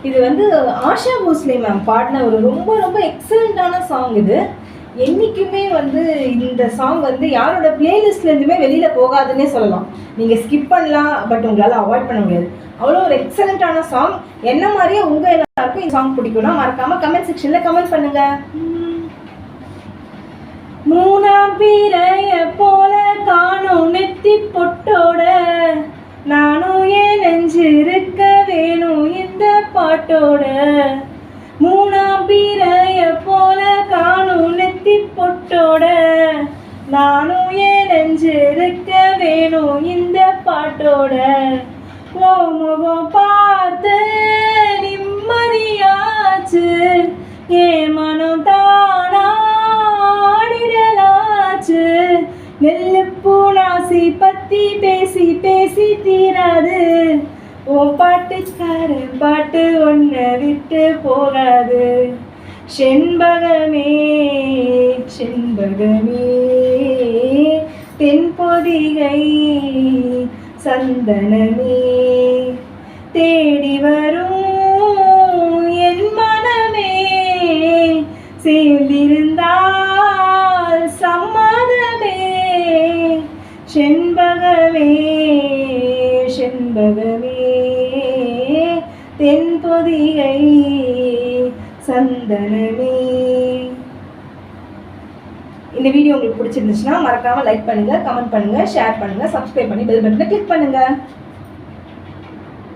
இது வந்து ஆஷா போஸ்லே மேம் பாடின ஒரு ரொம்ப ரொம்ப எக்ஸலண்ட்டான சாங் இது. என்றைக்குமே வந்து இந்த சாங் வந்து யாரோட பிளேலிஸ்ட்லேருந்துமே வெளியில் போகாதுன்னே சொல்லலாம். நீங்கள் ஸ்கிப் பண்ணலாம், பட் உங்களால் அவாய்ட் பண்ண முடியாது. அவ்வளோ ஒரு எக்ஸலண்ட்டான சாங். என்ன மாதிரியே உங்கள் எல்லாருக்கும் இந்த சாங் பிடிக்கும்னா மறக்காமல் கமெண்ட் செக்ஷனில் கமெண்ட் பண்ணுங்கள். மூணாம் பிறைய போல காணும் நெத்தி பொட்டோட நானும் ஏன் நெஞ்சிருக்க வேணும் இந்த பாட்டோட. மூணாம் பிறைய போல காணும் நெத்தி பொட்டோட நானும் ஏன் நெஞ்சிருக்க வேணும் இந்த பாட்டோட. ஓ முகம் பார்த்து நிம்மதியாச்சு, ஏன் மனம் தானாடிடலாச்சு. நெல்லு பூனாசி பத்தி பேசி பேசி தீராது, ஓ பாட்டுக்கார பாட்டு ஒன்றை விட்டு போகாது. செண்பகமே செண்பகமே தென்பொதிகை சந்தனமே தேடி வரும் என் மனமே, சேர்ந்திருந்தால் சம்மதமே. செண்பகமே செண்பகமே தென்பொதிகை சந்தனமே. இந்த வீடியோ உங்களுக்கு பிடிச்சிருந்துச்சுன்னா மறக்காம லைக் பண்ணுங்க, கமெண்ட் பண்ணுங்க, ஷேர் பண்ணுங்க, சப்ஸ்கிரைப் பண்ணி பெல் பட்டனை கிளிக் பண்ணுங்க.